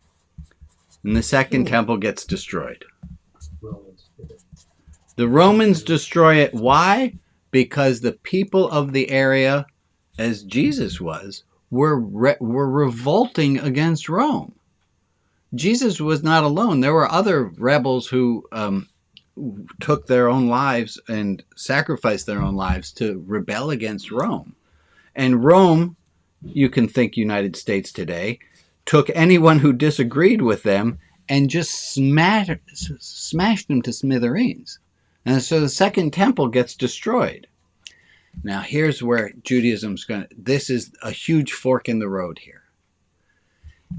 and the second temple gets destroyed. The Romans destroy it. Why? Because the people of the area, as Jesus was, were revolting against Rome. Jesus was not alone. There were other rebels who took their own lives and sacrificed their own lives to rebel against Rome. And Rome, you can think United States today, took anyone who disagreed with them and just smashed them to smithereens. And so the Second Temple gets destroyed. Now here's where Judaism's this is a huge fork in the road here.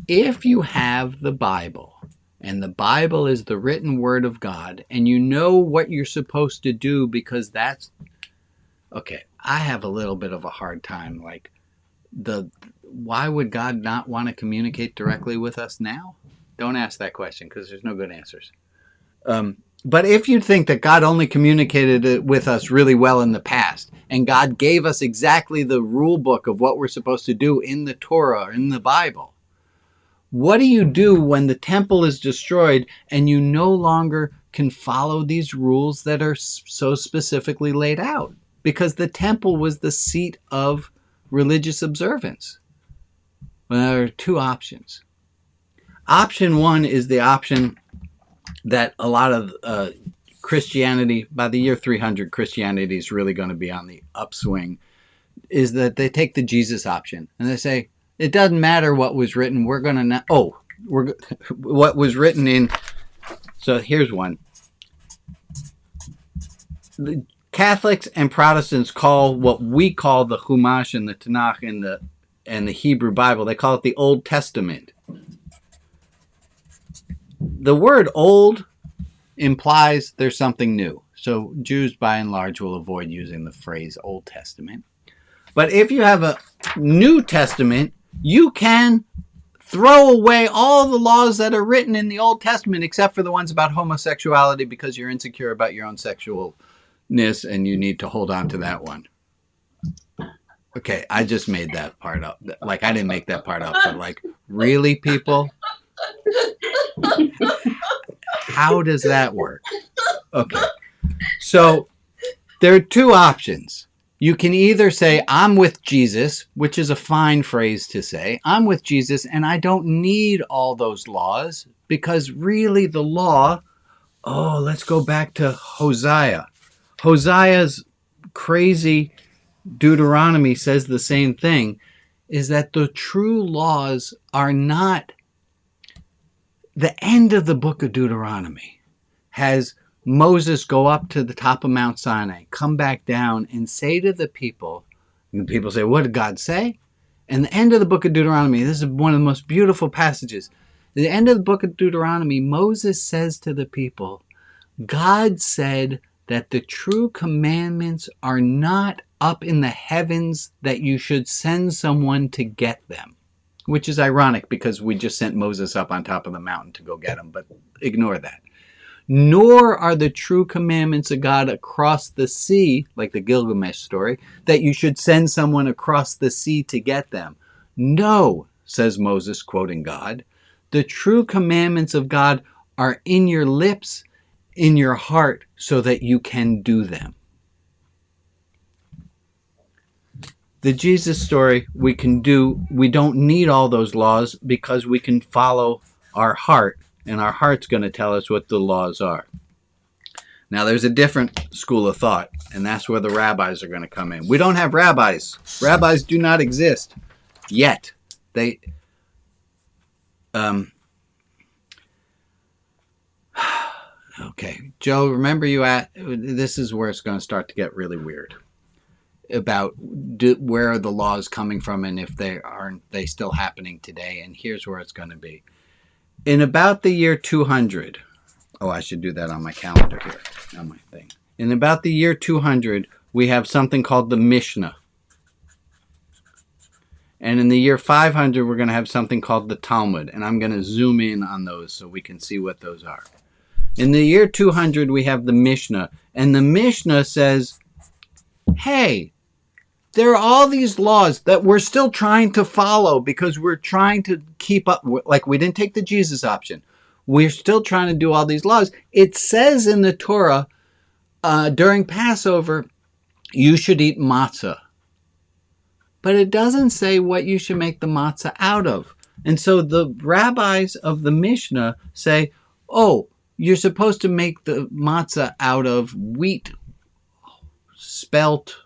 If you have the Bible, and the Bible is the written word of God, and you know what you're supposed to do because that's... Okay, I have a little bit of a hard time, like, why would God not want to communicate directly with us now? Don't ask that question because there's no good answers. But if you think that God only communicated with us really well in the past, and God gave us exactly the rule book of what we're supposed to do in the Torah or in the Bible, what do you do when the temple is destroyed and you no longer can follow these rules that are so specifically laid out? Because the temple was the seat of religious observance. Well, there are two options. Option one is the option that a lot of Christianity, by the year 300, Christianity is really going to be on the upswing, is that they take the Jesus option and they say, it doesn't matter what was written. We're going to what was written in. So here's one. The Catholics and Protestants call what we call the Chumash and the Tanakh and the Hebrew Bible, they call it the Old Testament. The word old implies there's something new. So Jews, by and large, will avoid using the phrase Old Testament. But if you have a New Testament, you can throw away all the laws that are written in the Old Testament except for the ones about homosexuality because you're insecure about your own sexualness and you need to hold on to that one. Okay, I just made that part up. Like, I didn't make that part up, but like, really, people? How does that work? Okay, so there are two options. You can either say, I'm with Jesus, which is a fine phrase to say. I'm with Jesus and I don't need all those laws because really the law, let's go back to Hosea. Hosea's crazy Deuteronomy says the same thing, is that the true laws are not... The end of the book of Deuteronomy has Moses go up to the top of Mount Sinai, come back down and say to the people, and the people say, what did God say? And the end of the book of Deuteronomy, this is one of the most beautiful passages. At the end of the book of Deuteronomy, Moses says to the people, God said that the true commandments are not up in the heavens, that you should send someone to get them. Which is ironic because we just sent Moses up on top of the mountain to go get them, but ignore that. Nor are the true commandments of God across the sea, like the Gilgamesh story, that you should send someone across the sea to get them. No, says Moses, quoting God, the true commandments of God are in your lips, in your heart, so that you can do them. The Jesus story we don't need all those laws because we can follow our heart, and our heart's going to tell us what the laws are. Now, there's a different school of thought, and that's where the rabbis are going to come in. We don't have rabbis. Rabbis do not exist yet. They, okay, Joe, remember this is where it's going to start to get really weird. About where are the laws coming from and if aren't they still happening today, and here's where it's going to be. In about the year 200, I should do that on my calendar here, on my thing. In about the year 200, we have something called the Mishnah. And in the year 500, we're going to have something called the Talmud, and I'm going to zoom in on those so we can see what those are. In the year 200, we have the Mishnah, and the Mishnah says, hey, there are all these laws that we're still trying to follow because we're trying to keep up. Like, we didn't take the Jesus option. We're still trying to do all these laws. It says in the Torah, during Passover, you should eat matzah. But it doesn't say what you should make the matzah out of. And so the rabbis of the Mishnah say, oh, you're supposed to make the matzah out of wheat, spelt,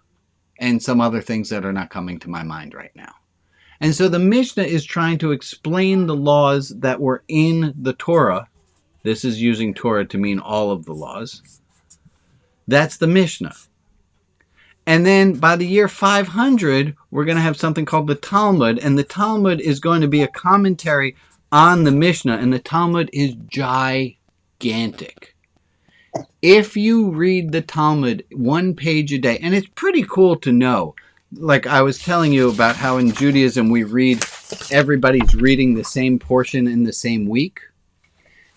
and some other things that are not coming to my mind right now. And so the Mishnah is trying to explain the laws that were in the Torah. This is using Torah to mean all of the laws. That's the Mishnah. And then by the year 500, we're going to have something called the Talmud. And the Talmud is going to be a commentary on the Mishnah. And the Talmud is gigantic. If you read the Talmud 1 page a day, and it's pretty cool to know, like I was telling you about how in Judaism we read, everybody's reading the same portion in the same week.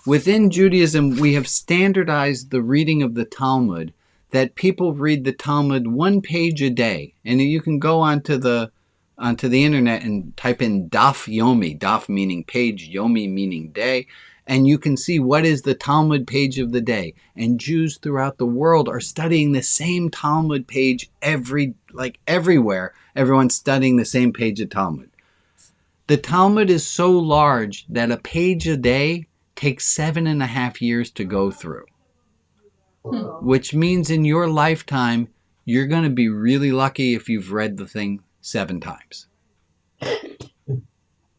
Within Judaism, we have standardized the reading of the Talmud, that people read the Talmud 1 page a day. And you can go onto the internet and type in Daf Yomi, Daf meaning page, Yomi meaning day, and you can see what is the Talmud page of the day. And Jews throughout the world are studying the same Talmud page everywhere. Everyone's studying the same page of Talmud. The Talmud is so large that a page a day takes 7.5 years to go through. Which means in your lifetime, you're going to be really lucky if you've read the thing 7 times.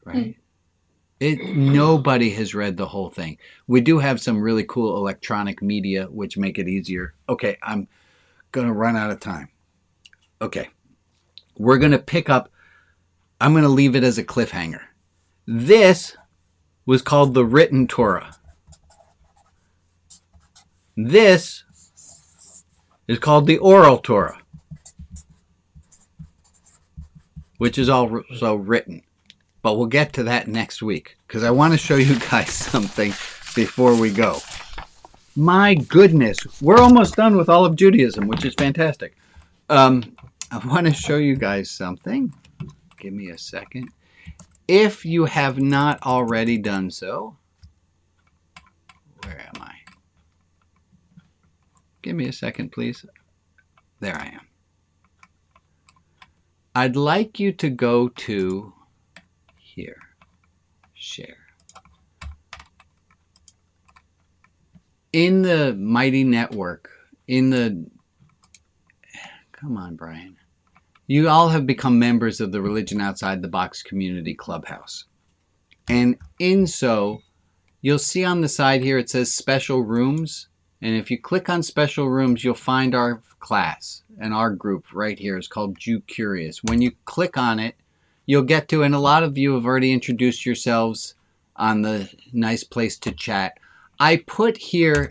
Right? Nobody has read the whole thing. We do have some really cool electronic media which make it easier. Okay, I'm going to run out of time. Okay. We're going to pick up, I'm going to leave it as a cliffhanger. This was called the written Torah. This is called the oral Torah, which is also written. But we'll get to that next week because I want to show you guys something before we go. My goodness, we're almost done with all of Judaism, which is fantastic. I want to show you guys something. Give me a second. If you have not already done so, where am I? Give me a second, please. There I am. I'd like you to go to here. Share. In the Mighty Network, come on, Brian. You all have become members of the Religion Outside the Box Community Clubhouse. And in so, you'll see on the side here it says Special Rooms. And if you click on Special Rooms, you'll find our class. And our group right here is called Jew Curious. When you click on it, you'll get to, and a lot of you have already introduced yourselves on the nice place to chat. I put here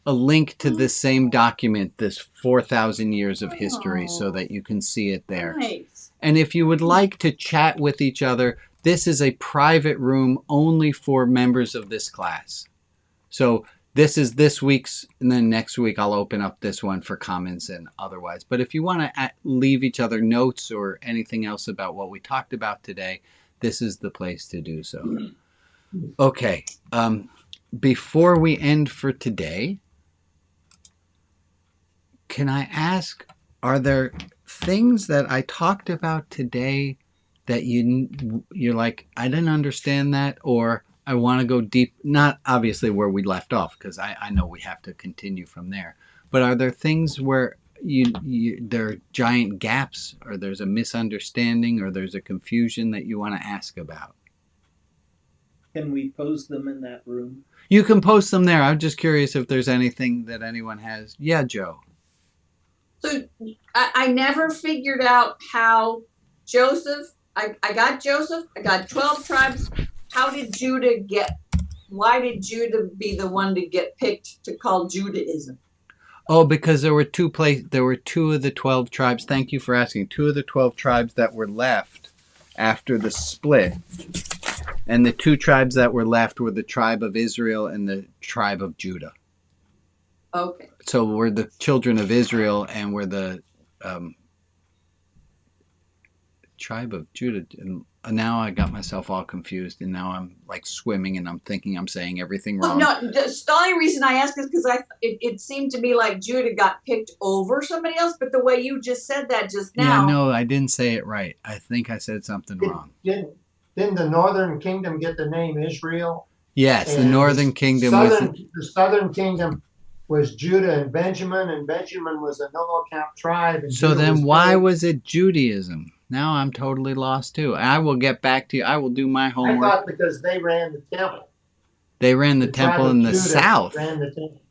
a link to this same document, this 4,000 years of history, so that you can see it there. Nice. And if you would like to chat with each other, this is a private room only for members of this class. So this is this week's, and then next week I'll open up this one for comments and otherwise. But if you want to leave each other notes or anything else about what we talked about today, this is the place to do so. Okay. Before we end for today, can I ask, are there things that I talked about today that you're like, I didn't understand that, or I want to go deep, not obviously where we left off, because I know we have to continue from there, but are there things where there are giant gaps, or there's a misunderstanding, or there's a confusion that you want to ask about? Can we pose them in that room? You can post them there. I'm just curious if there's anything that anyone has. Yeah, Joe. So I never figured out how Joseph, I got Joseph, I got 12 tribes. How did why did Judah be the one to get picked to call Judaism? Oh, because there were two of the 12 tribes. Thank you for asking. 2 of the 12 tribes that were left after the split. And the 2 tribes that were left were the tribe of Israel and the tribe of Judah. Okay. So we're the children of Israel, and we're the tribe of Judah. now I got myself all confused, and now I'm like swimming, and I'm thinking I'm saying everything Well, wrong. no, the only reason I ask is because it seemed to me like Judah got picked over somebody else, but the way you just said that just now. Yeah, no, I didn't say it right. I think I said something wrong. Didn't the northern kingdom get the name Israel? Yes, the And northern kingdom was. The southern kingdom was Judah and Benjamin was a no account tribe. And So Judah then was why big. was it Judaism? Now I'm totally lost too. I will get back to you. I will do my I homework. thought because they ran the temple. They ran the tribe temple of in the Judah south, Ran the temple.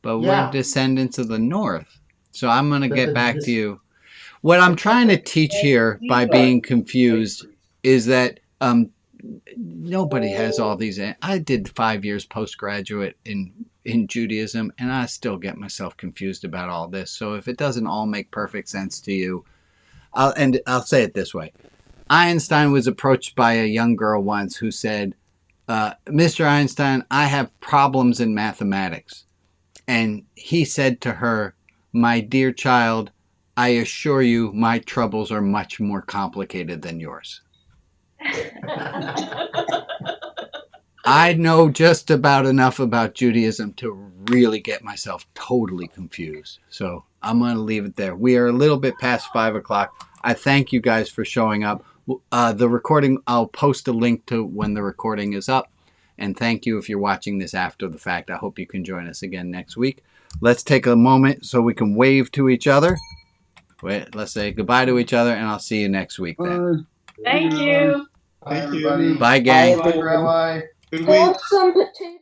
but Yeah. we're descendants of the north. So I'm going to But get the- back this- to you. What I'm trying to teach here by being confused is that nobody has all these. I did 5 years postgraduate in Judaism, and I still get myself confused about all this. So if it doesn't all make perfect sense to you, I'll say it this way. Einstein was approached by a young girl once who said, Mr. Einstein, I have problems in mathematics. And he said to her, my dear child, I assure you my troubles are much more complicated than yours. I know just about enough about Judaism to really get myself totally confused. So I'm going to leave it there. We are a little bit past 5 o'clock. I thank you guys for showing up. The recording, I'll post a link to when the recording is up. And thank you if you're watching this after the fact. I hope you can join us again next week. Let's take a moment so we can wave to each other. Wait, let's say goodbye to each other, and I'll see you next week then. Thank you. Thank you. Bye, gang. Bye, everybody. Good week. Some potato.